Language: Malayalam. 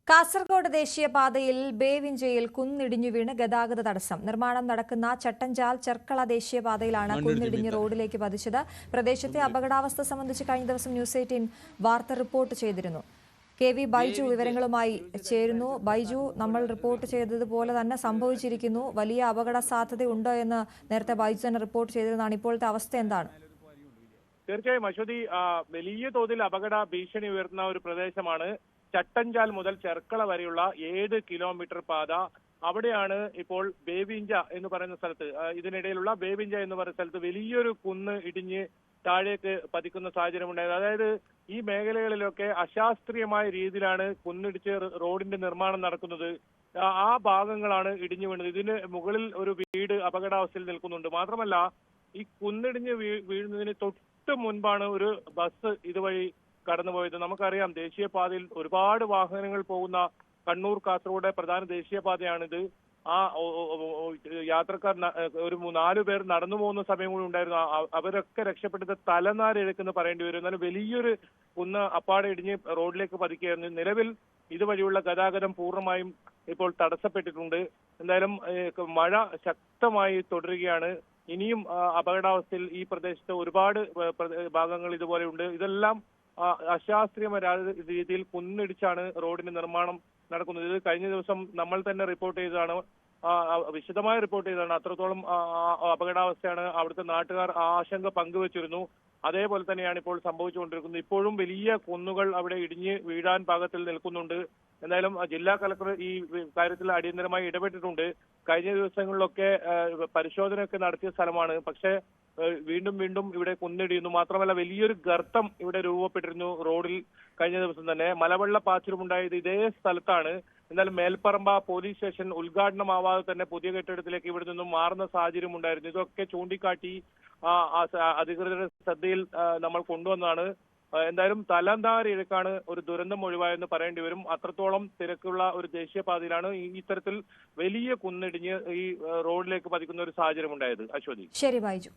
കാസർഗോഡ് ദേശീയപാതയിൽ ബേവിഞ്ചയിൽ കുന്നിടിഞ്ഞു വീണ് ഗതാഗത തടസ്സം. നിർമ്മാണം നടക്കുന്ന ചട്ടഞ്ചാൽ ചെർക്കള ദേശീയപാതയിലാണ് കുന്നിടിഞ്ഞ് റോഡിലേക്ക് പതിച്ചത്. പ്രദേശത്തെ അപകടാവസ്ഥ സംബന്ധിച്ച് കഴിഞ്ഞ ദിവസം ന്യൂസ് 18 വാർത്ത റിപ്പോർട്ട് ചെയ്തിരുന്നു. KV ബൈജു വിവരങ്ങളുമായി ചേരുന്നു. ബൈജു, നമ്മൾ റിപ്പോർട്ട് ചെയ്തതുപോലെ തന്നെ സംഭവിച്ചിരിക്കുന്നു. വലിയ അപകട സാധ്യതയുണ്ടോ എന്ന് നേരത്തെ ബൈജു തന്നെ റിപ്പോർട്ട് ചെയ്തതാണ്. ഇപ്പോഴത്തെ അവസ്ഥ എന്താണ്? തീർച്ചയായും അശ്വതി, വലിയ തോതിൽ അപകട ഭീഷണി ഉയർത്തുന്ന ഒരു പ്രദേശമാണ് ചട്ടഞ്ചാൽ മുതൽ ചെർക്കള വരെയുള്ള 7 കിലോമീറ്റർ പാത. അവിടെയാണ് ഇപ്പോൾ ബേവിഞ്ച എന്ന് പറയുന്ന സ്ഥലത്ത്, ഇതിനിടയിലുള്ള ബേവിഞ്ച എന്ന് പറയുന്ന സ്ഥലത്ത് വലിയൊരു കുന്ന് ഇടിഞ്ഞ് താഴേക്ക് പതിക്കുന്ന സാഹചര്യം ഉണ്ടായത്. അതായത് ഈ മേഖലകളിലൊക്കെ അശാസ്ത്രീയമായ രീതിയിലാണ് കുന്നിടിച്ച് റോഡിന്റെ നിർമ്മാണം നടക്കുന്നത്. ആ ഭാഗങ്ങളാണ് ഇടിഞ്ഞു വീണത്. ഇതിന് മുകളിൽ ഒരു വീട് അപകടാവസ്ഥയിൽ നിൽക്കുന്നുണ്ട്. മാത്രമല്ല, ഈ കുന്നിടിഞ്ഞ് വീഴുന്നതിന് തൊട്ട് മുൻപാണ് ഒരു ബസ് ഇതുവഴി കടന്നുപോയത്. നമുക്കറിയാം, ദേശീയപാതയിൽ ഒരുപാട് വാഹനങ്ങൾ പോകുന്ന കണ്ണൂർ കാസർഗോഡ് പ്രധാന ദേശീയപാതയാണിത്. ആ യാത്രക്കാർ ഒരു 4 പേർ നടന്നു പോകുന്ന സമയം കൂടി ഉണ്ടായിരുന്നു. അവരൊക്കെ രക്ഷപ്പെട്ടത് തലനാരിഴക്കെന്ന് പറയേണ്ടി വരും. എന്നാലും വലിയൊരു കുന്ന് അപ്പാടെ ഇടിഞ്ഞ് റോഡിലേക്ക് പതിക്കുകയായിരുന്നു. നിലവിൽ ഇതുവഴിയുള്ള ഗതാഗതം പൂർണ്ണമായും ഇപ്പോൾ തടസ്സപ്പെട്ടിട്ടുണ്ട്. എന്തായാലും മഴ ശക്തമായി തുടരുകയാണ്. ഇനിയും അപകടാവസ്ഥയിൽ ഈ പ്രദേശത്ത് ഒരുപാട് ഭാഗങ്ങൾ ഇതുപോലെയുണ്ട്. ഇതെല്ലാം അശാസ്ത്രീയമായ രീതിയിൽ കുന്നിടിച്ചാണ് റോഡിന്റെ നിർമ്മാണം നടക്കുന്നത്. ഇത് കഴിഞ്ഞ ദിവസം നമ്മൾ തന്നെ റിപ്പോർട്ട് ചെയ്തതാണ്, വിശദമായി റിപ്പോർട്ട് ചെയ്തതാണ്. അത്രത്തോളം അപകടാവസ്ഥയാണ്. അവിടുത്തെ നാട്ടുകാർ ആശങ്ക പങ്കുവച്ചിരുന്നു. അതേപോലെ തന്നെയാണ് ഇപ്പോൾ സംഭവിച്ചുകൊണ്ടിരിക്കുന്നത്. ഇപ്പോഴും വലിയ കുന്നുകൾ അവിടെ ഇടിഞ്ഞ് വീഴാൻ പാകത്തിൽ നിൽക്കുന്നുണ്ട്. എന്തായാലും ജില്ലാ കളക്ടർ ഈ കാര്യത്തിൽ അടിയന്തരമായി ഇടപെട്ടിട്ടുണ്ട്. കഴിഞ്ഞ ദിവസങ്ങളിലൊക്കെ പരിശോധനയൊക്കെ നടത്തിയ സ്ഥലമാണ്. പക്ഷേ വീണ്ടും ഇവിടെ കുന്നിടിയുന്നു. മാത്രമല്ല, വലിയൊരു ഗർത്തം ഇവിടെ രൂപപ്പെട്ടിരുന്നു റോഡിൽ കഴിഞ്ഞ ദിവസം തന്നെ. മലവെള്ളപ്പാച്ചിലുമുണ്ടായത് ഇതേ സ്ഥലത്താണ്. എന്നാലും മേൽപ്പറമ്പ പോലീസ് സ്റ്റേഷൻ ഉദ്ഘാടനമാവാതെ തന്നെ പുതിയ കെട്ടിടത്തിലേക്ക് ഇവിടെ നിന്നും മാറുന്ന സാഹചര്യം ഉണ്ടായിരുന്നു. ഇതൊക്കെ ചൂണ്ടിക്കാട്ടി അധികൃതരുടെ ശ്രദ്ധയിൽ നമ്മൾ കൊണ്ടുവന്നതാണ്. എന്തായാലും തലന്താരിഴക്കാണ് ഒരു ദുരന്തം ഒഴിവായെന്ന് പറയേണ്ടി വരും. അത്രത്തോളം തിരക്കുള്ള ഒരു ദേശീയപാതയിലാണ് ഇത്തരത്തിൽ വലിയ കുന്നിടിഞ്ഞ് ഈ റോഡിലേക്ക് പതിക്കുന്ന ഒരു സാഹചര്യം ഉണ്ടായത്. അശ്വതി. ശരി ബൈജു.